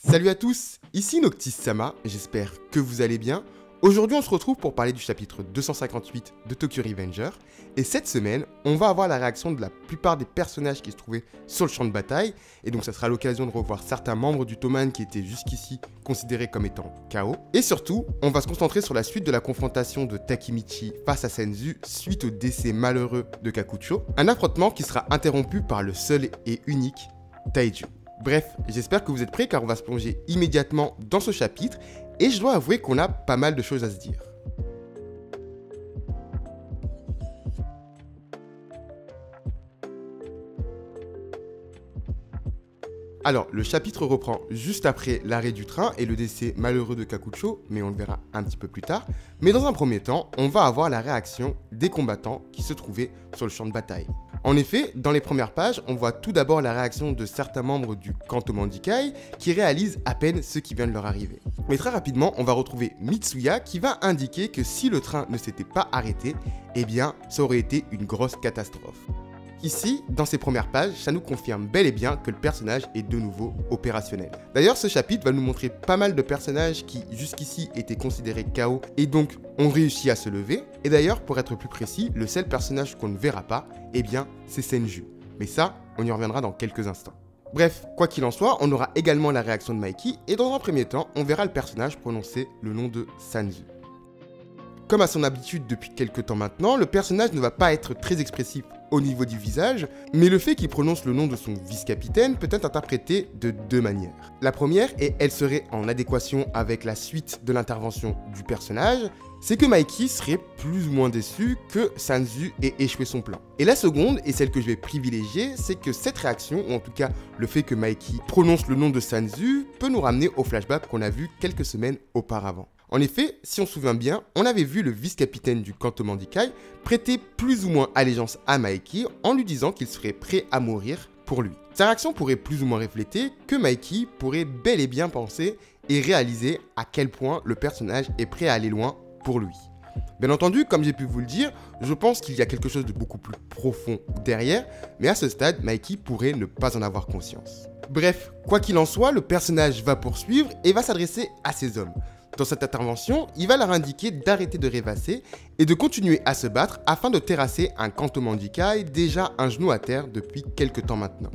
Salut à tous, ici Noctis-sama, j'espère que vous allez bien. Aujourd'hui on se retrouve pour parler du chapitre 258 de Tokyo Revenger. Et cette semaine, on va avoir la réaction de la plupart des personnages qui se trouvaient sur le champ de bataille. Et donc ça sera l'occasion de revoir certains membres du Toman qui étaient jusqu'ici considérés comme étant KO. Et surtout, on va se concentrer sur la suite de la confrontation de Takemichi face à Senzu suite au décès malheureux de Kakucho. Un affrontement qui sera interrompu par le seul et unique Taiju. Bref, j'espère que vous êtes prêts car on va se plonger immédiatement dans ce chapitre et je dois avouer qu'on a pas mal de choses à se dire. Alors, le chapitre reprend juste après l'arrêt du train et le décès malheureux de Kakucho, mais on le verra un petit peu plus tard. Mais dans un premier temps, on va avoir la réaction des combattants qui se trouvaient sur le champ de bataille. En effet, dans les premières pages, on voit tout d'abord la réaction de certains membres du Kantomandikai qui réalisent à peine ce qui vient de leur arriver. Mais très rapidement, on va retrouver Mitsuya qui va indiquer que si le train ne s'était pas arrêté, eh bien, ça aurait été une grosse catastrophe. Ici, dans ces premières pages, ça nous confirme bel et bien que le personnage est de nouveau opérationnel. D'ailleurs, ce chapitre va nous montrer pas mal de personnages qui, jusqu'ici, étaient considérés KO et donc ont réussi à se lever. Et d'ailleurs, pour être plus précis, le seul personnage qu'on ne verra pas, eh bien, c'est Senju. Mais ça, on y reviendra dans quelques instants. Bref, quoi qu'il en soit, on aura également la réaction de Mikey et dans un premier temps, on verra le personnage prononcer le nom de Senzu. Comme à son habitude depuis quelques temps maintenant, le personnage ne va pas être très expressif au niveau du visage, mais le fait qu'il prononce le nom de son vice-capitaine peut être interprété de deux manières. La première, et elle serait en adéquation avec la suite de l'intervention du personnage, c'est que Mikey serait plus ou moins déçu que Senzu ait échoué son plan. Et la seconde, et celle que je vais privilégier, c'est que cette réaction, ou en tout cas le fait que Mikey prononce le nom de Senzu, peut nous ramener au flashback qu'on a vu quelques semaines auparavant. En effet, si on se souvient bien, on avait vu le vice-capitaine du Kantomandikai prêter plus ou moins allégeance à Mikey en lui disant qu'il serait prêt à mourir pour lui. Sa réaction pourrait plus ou moins refléter que Mikey pourrait bel et bien penser et réaliser à quel point le personnage est prêt à aller loin pour lui. Bien entendu, comme j'ai pu vous le dire, je pense qu'il y a quelque chose de beaucoup plus profond derrière, mais à ce stade, Mikey pourrait ne pas en avoir conscience. Bref, quoi qu'il en soit, le personnage va poursuivre et va s'adresser à ses hommes. Dans cette intervention, il va leur indiquer d'arrêter de rêvasser et de continuer à se battre afin de terrasser un Kantomandikai déjà un genou à terre depuis quelques temps maintenant.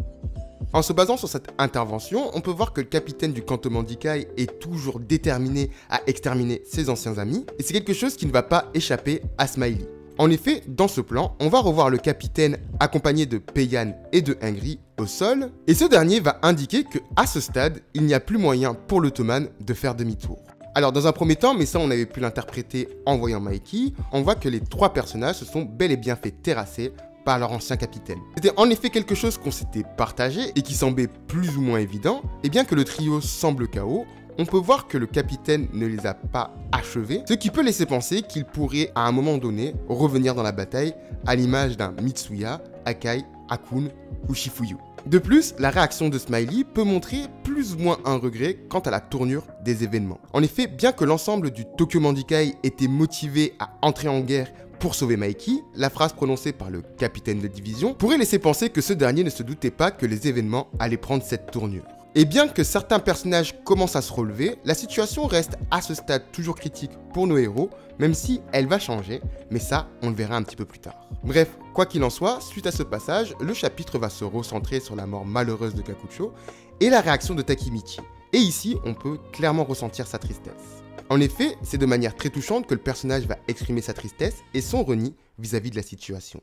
En se basant sur cette intervention, on peut voir que le capitaine du Kantomandikai est toujours déterminé à exterminer ses anciens amis et c'est quelque chose qui ne va pas échapper à Smiley. En effet, dans ce plan, on va revoir le capitaine accompagné de Peian et de Hengri au sol et ce dernier va indiquer qu'à ce stade, il n'y a plus moyen pour le Toman de faire demi-tour. Alors dans un premier temps, mais ça on avait pu l'interpréter en voyant Mikey, on voit que les trois personnages se sont bel et bien fait terrasser par leur ancien capitaine. C'était en effet quelque chose qu'on s'était partagé et qui semblait plus ou moins évident, et bien que le trio semble KO, on peut voir que le capitaine ne les a pas achevés, ce qui peut laisser penser qu'il pourrait à un moment donné revenir dans la bataille à l'image d'un Mitsuya, Akai, Akun ou Shifuyu. De plus, la réaction de Smiley peut montrer plus ou moins un regret quant à la tournure des événements. En effet, bien que l'ensemble du Tokyo Mandikai était motivé à entrer en guerre pour sauver Mikey, la phrase prononcée par le capitaine de division pourrait laisser penser que ce dernier ne se doutait pas que les événements allaient prendre cette tournure. Et bien que certains personnages commencent à se relever, la situation reste à ce stade toujours critique pour nos héros, même si elle va changer, mais ça, on le verra un petit peu plus tard. Bref, quoi qu'il en soit, suite à ce passage, le chapitre va se recentrer sur la mort malheureuse de Kakucho et la réaction de Takemichi. Et ici, on peut clairement ressentir sa tristesse. En effet, c'est de manière très touchante que le personnage va exprimer sa tristesse et son reni vis-à-vis de la situation.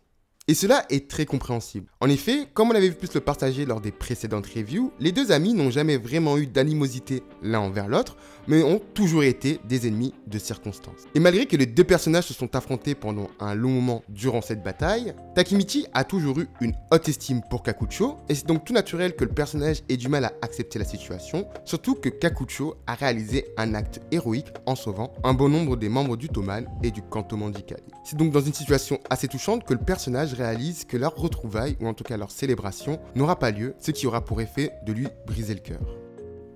Et cela est très compréhensible. En effet, comme on avait pu se le partager lors des précédentes reviews, les deux amis n'ont jamais vraiment eu d'animosité l'un envers l'autre, mais ont toujours été des ennemis de circonstance. Et malgré que les deux personnages se sont affrontés pendant un long moment durant cette bataille, Takemichi a toujours eu une haute estime pour Kakucho, et c'est donc tout naturel que le personnage ait du mal à accepter la situation, surtout que Kakucho a réalisé un acte héroïque en sauvant un bon nombre des membres du Toman et du Kantomandikai. C'est donc dans une situation assez touchante que le personnage réalise que leur retrouvaille, ou en tout cas leur célébration, n'aura pas lieu, ce qui aura pour effet de lui briser le cœur.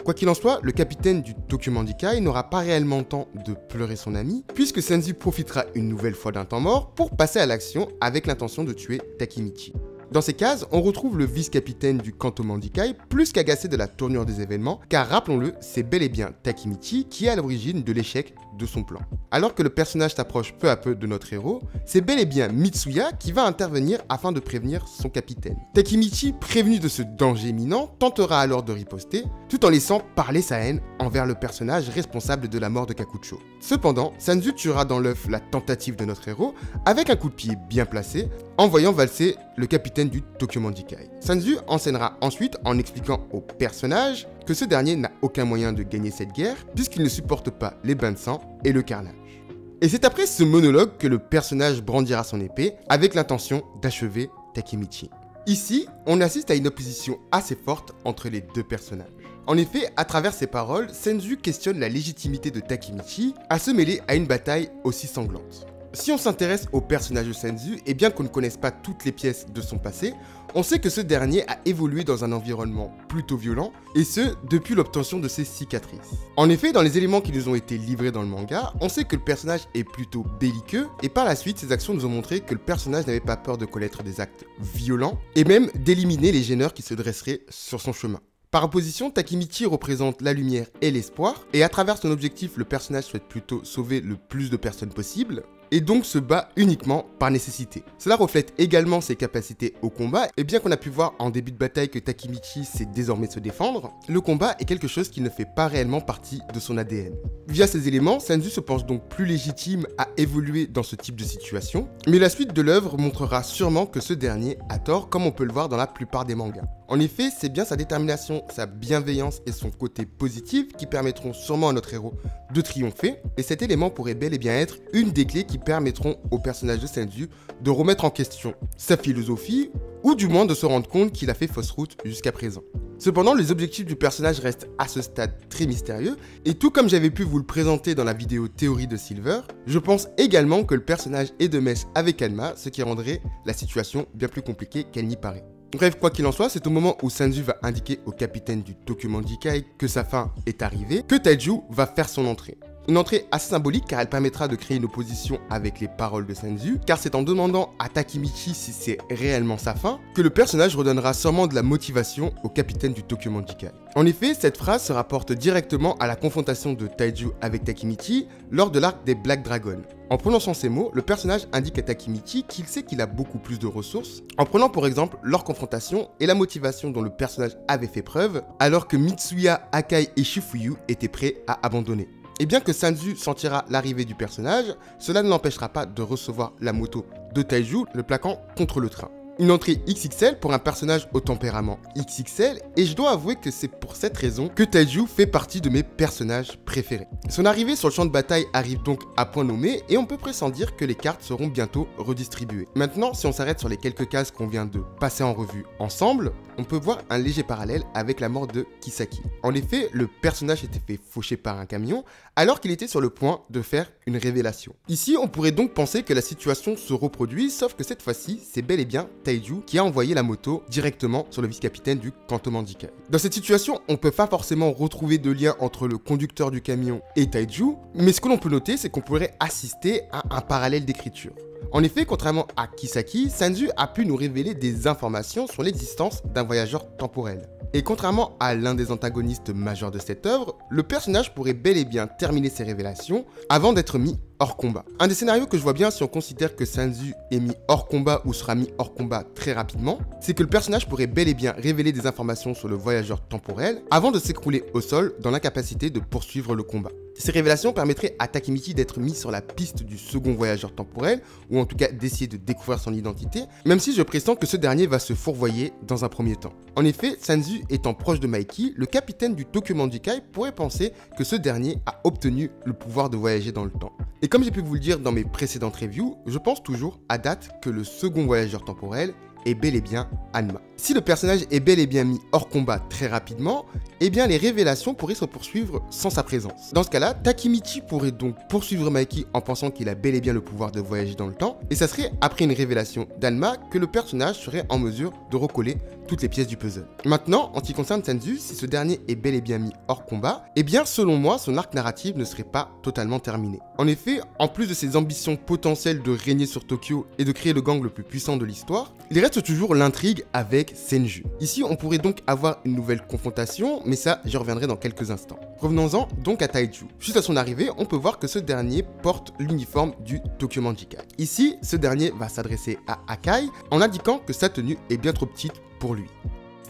Quoi qu'il en soit, le capitaine du Tokyo Mandikai n'aura pas réellement le temps de pleurer son ami, puisque Senzu profitera une nouvelle fois d'un temps mort pour passer à l'action avec l'intention de tuer Takemichi. Dans ces cases, on retrouve le vice-capitaine du Kanto Mandikai, plus qu'agacé de la tournure des événements, car rappelons-le, c'est bel et bien Takemichi qui est à l'origine de l'échec de son plan. Alors que le personnage s'approche peu à peu de notre héros, c'est bel et bien Mitsuya qui va intervenir afin de prévenir son capitaine. Takemichi, prévenu de ce danger imminent, tentera alors de riposter, tout en laissant parler sa haine envers le personnage responsable de la mort de Kakucho. Cependant, Sanzu tuera dans l'œuf la tentative de notre héros avec un coup de pied bien placé, en voyant valser le capitaine du Tokyo Mandikai. Sanzu enchaînera ensuite en expliquant au personnage que ce dernier n'a aucun moyen de gagner cette guerre puisqu'il ne supporte pas les bains de sang et le carnage. Et c'est après ce monologue que le personnage brandira son épée avec l'intention d'achever Takemichi. Ici, on assiste à une opposition assez forte entre les deux personnages. En effet, à travers ses paroles, Sanzu questionne la légitimité de Takemichi à se mêler à une bataille aussi sanglante. Si on s'intéresse au personnage de Sanzu, et bien qu'on ne connaisse pas toutes les pièces de son passé, on sait que ce dernier a évolué dans un environnement plutôt violent, et ce, depuis l'obtention de ses cicatrices. En effet, dans les éléments qui nous ont été livrés dans le manga, on sait que le personnage est plutôt belliqueux, et par la suite, ses actions nous ont montré que le personnage n'avait pas peur de commettre des actes violents, et même d'éliminer les gêneurs qui se dresseraient sur son chemin. Par opposition, Takemichi représente la lumière et l'espoir, et à travers son objectif, le personnage souhaite plutôt sauver le plus de personnes possible, et donc se bat uniquement par nécessité. Cela reflète également ses capacités au combat, et bien qu'on a pu voir en début de bataille que Takemichi sait désormais se défendre, le combat est quelque chose qui ne fait pas réellement partie de son ADN. Via ces éléments, Sanzu se pense donc plus légitime à évoluer dans ce type de situation, mais la suite de l'œuvre montrera sûrement que ce dernier a tort, comme on peut le voir dans la plupart des mangas. En effet, c'est bien sa détermination, sa bienveillance et son côté positif qui permettront sûrement à notre héros de triompher, et cet élément pourrait bel et bien être une des clés qui permettront au personnage de Sanzu de remettre en question sa philosophie, ou du moins de se rendre compte qu'il a fait fausse route jusqu'à présent. Cependant, les objectifs du personnage restent à ce stade très mystérieux, et tout comme j'avais pu vous le présenter dans la vidéo théorie de Silver, je pense également que le personnage est de mèche avec Hanma, ce qui rendrait la situation bien plus compliquée qu'elle n'y paraît. Bref, quoi qu'il en soit, c'est au moment où Sanzu va indiquer au capitaine du Tokyo Mandikai que sa fin est arrivée, que Taiju va faire son entrée. Une entrée assez symbolique car elle permettra de créer une opposition avec les paroles de Sanzu, car c'est en demandant à Takemichi si c'est réellement sa fin que le personnage redonnera sûrement de la motivation au capitaine du Tokyo Mandikai. En effet, cette phrase se rapporte directement à la confrontation de Taiju avec Takemichi lors de l'arc des Black Dragons. En prononçant ces mots, le personnage indique à Takemichi qu'il sait qu'il a beaucoup plus de ressources, en prenant pour exemple leur confrontation et la motivation dont le personnage avait fait preuve, alors que Mitsuya, Akai et Shifuyu étaient prêts à abandonner. Et bien que Sanzu sentira l'arrivée du personnage, cela ne l'empêchera pas de recevoir la moto de Taiju, le plaquant contre le train. Une entrée XXL pour un personnage au tempérament XXL, et je dois avouer que c'est pour cette raison que Taiju fait partie de mes personnages préférés. Son arrivée sur le champ de bataille arrive donc à point nommé, et on peut pressentir que les cartes seront bientôt redistribuées. Maintenant, si on s'arrête sur les quelques cases qu'on vient de passer en revue ensemble, on peut voir un léger parallèle avec la mort de Kisaki. En effet, le personnage était fait faucher par un camion, alors qu'il était sur le point de faire une révélation. Ici, on pourrait donc penser que la situation se reproduit, sauf que cette fois-ci, c'est bel et bien Taiju qui a envoyé la moto directement sur le vice-capitaine du Kanto Mandikai. Dans cette situation, on peut pas forcément retrouver de lien entre le conducteur du camion et Taiju, mais ce que l'on peut noter, c'est qu'on pourrait assister à un parallèle d'écriture. En effet, contrairement à Kisaki, Sanzu a pu nous révéler des informations sur l'existence d'un voyageur temporel. Et contrairement à l'un des antagonistes majeurs de cette œuvre, le personnage pourrait bel et bien terminer ses révélations avant d'être mis hors combat. Un des scénarios que je vois bien si on considère que Sanzu est mis hors combat ou sera mis hors combat très rapidement, c'est que le personnage pourrait bel et bien révéler des informations sur le voyageur temporel avant de s'écrouler au sol dans l'incapacité de poursuivre le combat. Ces révélations permettraient à Takemichi d'être mis sur la piste du second voyageur temporel, ou en tout cas d'essayer de découvrir son identité, même si je pressens que ce dernier va se fourvoyer dans un premier temps. En effet, Sanzu étant proche de Mikey, le capitaine du Tokyo Mandikai pourrait penser que ce dernier a obtenu le pouvoir de voyager dans le temps. Et comme j'ai pu vous le dire dans mes précédentes reviews, je pense toujours à date que le second voyageur temporel est bel et bien Hanma. Si le personnage est bel et bien mis hors combat très rapidement, eh bien les révélations pourraient se poursuivre sans sa présence. Dans ce cas-là, Takemichi pourrait donc poursuivre Mikey en pensant qu'il a bel et bien le pouvoir de voyager dans le temps, et ça serait après une révélation d'Hanma que le personnage serait en mesure de recoller toutes les pièces du puzzle. Maintenant, en ce qui concerne Sanzu, si ce dernier est bel et bien mis hors combat, eh bien selon moi, son arc narratif ne serait pas totalement terminé. En effet, en plus de ses ambitions potentielles de régner sur Tokyo et de créer le gang le plus puissant de l'histoire, il reste reste toujours l'intrigue avec Senju. Ici, on pourrait donc avoir une nouvelle confrontation, mais ça, j'y reviendrai dans quelques instants. Revenons-en donc à Taiju. Juste à son arrivée, on peut voir que ce dernier porte l'uniforme du Tokyo Manjikai. Ici, ce dernier va s'adresser à Akai en indiquant que sa tenue est bien trop petite pour lui.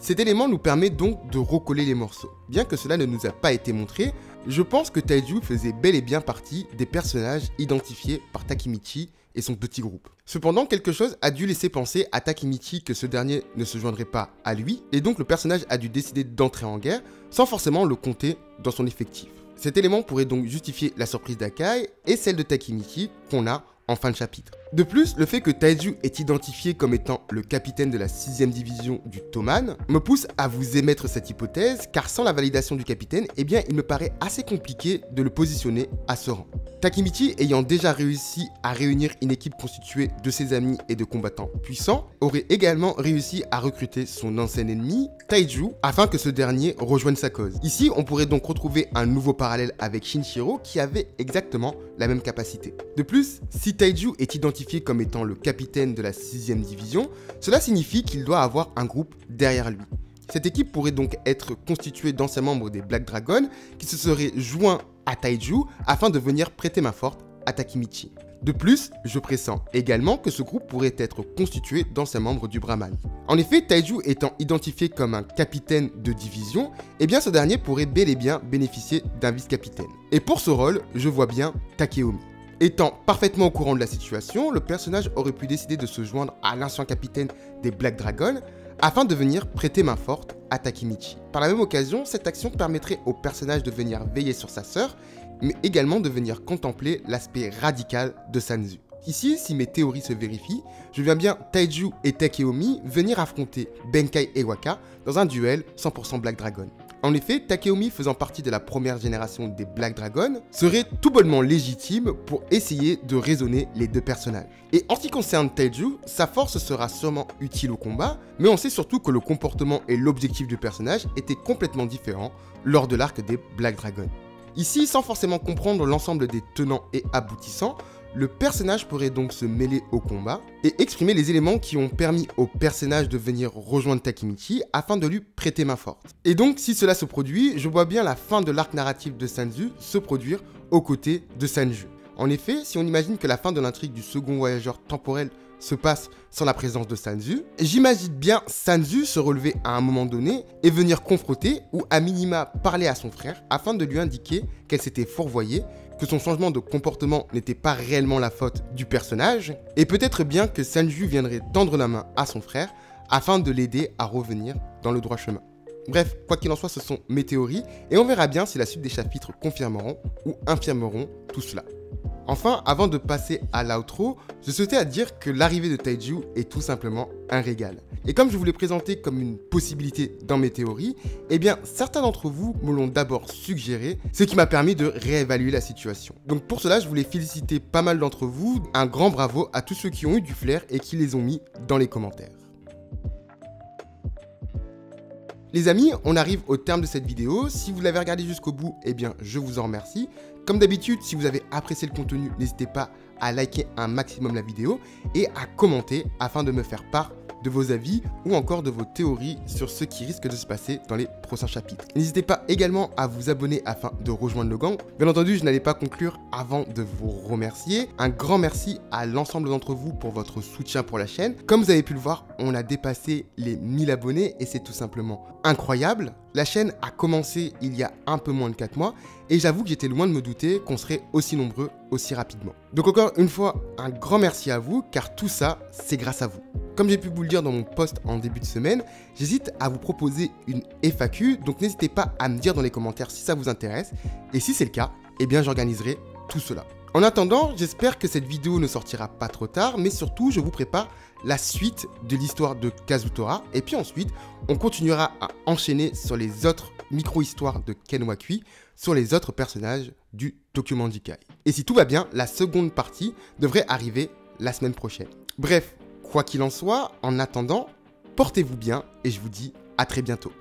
Cet élément nous permet donc de recoller les morceaux. Bien que cela ne nous a pas été montré, je pense que Taiju faisait bel et bien partie des personnages identifiés par Takemichi et son petit groupe. Cependant, quelque chose a dû laisser penser à Takemichi que ce dernier ne se joindrait pas à lui, et donc le personnage a dû décider d'entrer en guerre sans forcément le compter dans son effectif. Cet élément pourrait donc justifier la surprise d'Akai et celle de Takemichi qu'on a en fin de chapitre. De plus, le fait que Taiju est identifié comme étant le capitaine de la 6ème division du Toman me pousse à vous émettre cette hypothèse, car sans la validation du capitaine, eh bien il me paraît assez compliqué de le positionner à ce rang. Takemichi, ayant déjà réussi à réunir une équipe constituée de ses amis et de combattants puissants, aurait également réussi à recruter son ancien ennemi, Taiju, afin que ce dernier rejoigne sa cause. Ici, on pourrait donc retrouver un nouveau parallèle avec Shinshiro qui avait exactement la même capacité. De plus, si Taiju est identifié comme étant le capitaine de la 6ème division, cela signifie qu'il doit avoir un groupe derrière lui. Cette équipe pourrait donc être constituée d'anciens membres des Black Dragon qui se seraient joints à Taiju afin de venir prêter main forte à Takemichi. De plus, je pressens également que ce groupe pourrait être constitué d'anciens membres du Brahman. En effet, Taiju étant identifié comme un capitaine de division, eh bien ce dernier pourrait bel et bien bénéficier d'un vice-capitaine. Et pour ce rôle, je vois bien Takeomi. Étant parfaitement au courant de la situation, le personnage aurait pu décider de se joindre à l'ancien capitaine des Black Dragon afin de venir prêter main forte à Takemichi. Par la même occasion, cette action permettrait au personnage de venir veiller sur sa sœur, mais également de venir contempler l'aspect radical de Sanzu. Ici, si mes théories se vérifient, je vois bien Taiju et Takeomi venir affronter Benkai et Waka dans un duel 100% Black Dragon. En effet, Takeomi faisant partie de la première génération des Black Dragon serait tout bonnement légitime pour essayer de raisonner les deux personnages. Et en ce qui concerne Taiju, sa force sera sûrement utile au combat, mais on sait surtout que le comportement et l'objectif du personnage étaient complètement différents lors de l'arc des Black Dragon. Ici, sans forcément comprendre l'ensemble des tenants et aboutissants, le personnage pourrait donc se mêler au combat et exprimer les éléments qui ont permis au personnage de venir rejoindre Takemichi afin de lui prêter main forte. Et donc, si cela se produit, je vois bien la fin de l'arc narratif de Sanzu se produire aux côtés de Sanju. En effet, si on imagine que la fin de l'intrigue du second voyageur temporel se passe sans la présence de Sanzu, j'imagine bien Sanzu se relever à un moment donné et venir confronter ou à minima parler à son frère afin de lui indiquer qu'elle s'était fourvoyée, que son changement de comportement n'était pas réellement la faute du personnage, et peut-être bien que Sanju viendrait tendre la main à son frère afin de l'aider à revenir dans le droit chemin. Bref, quoi qu'il en soit, ce sont mes théories, et on verra bien si la suite des chapitres confirmeront ou infirmeront tout cela. Enfin, avant de passer à l'outro, je souhaitais à dire que l'arrivée de Taiju est tout simplement un régal. Et comme je vous l'ai présenté comme une possibilité dans mes théories, eh bien certains d'entre vous me l'ont d'abord suggéré, ce qui m'a permis de réévaluer la situation. Donc pour cela, je voulais féliciter pas mal d'entre vous, un grand bravo à tous ceux qui ont eu du flair et qui les ont mis dans les commentaires. Les amis, on arrive au terme de cette vidéo. Si vous l'avez regardé jusqu'au bout, eh bien je vous en remercie. Comme d'habitude, si vous avez apprécié le contenu, n'hésitez pas à liker un maximum la vidéo et à commenter afin de me faire part de vos avis ou encore de vos théories sur ce qui risque de se passer dans les prochains chapitres. N'hésitez pas également à vous abonner afin de rejoindre le gang. Bien entendu, je n'allais pas conclure avant de vous remercier. Un grand merci à l'ensemble d'entre vous pour votre soutien pour la chaîne. Comme vous avez pu le voir, on a dépassé les 1000 abonnés et c'est tout simplement incroyable. La chaîne a commencé il y a un peu moins de 4 mois et j'avoue que j'étais loin de me douter qu'on serait aussi nombreux aussi rapidement. Donc encore une fois, un grand merci à vous car tout ça, c'est grâce à vous. Comme j'ai pu vous le dire dans mon post en début de semaine, j'hésite à vous proposer une FAQ, donc n'hésitez pas à me dire dans les commentaires si ça vous intéresse, et si c'est le cas, eh bien j'organiserai tout cela. En attendant, j'espère que cette vidéo ne sortira pas trop tard, mais surtout je vous prépare la suite de l'histoire de Kazutora, et puis ensuite on continuera à enchaîner sur les autres micro-histoires de Ken Wakui, sur les autres personnages du Tokyo Manjikai. Et si tout va bien, la seconde partie devrait arriver la semaine prochaine. Bref, quoi qu'il en soit, en attendant, portez-vous bien et je vous dis à très bientôt.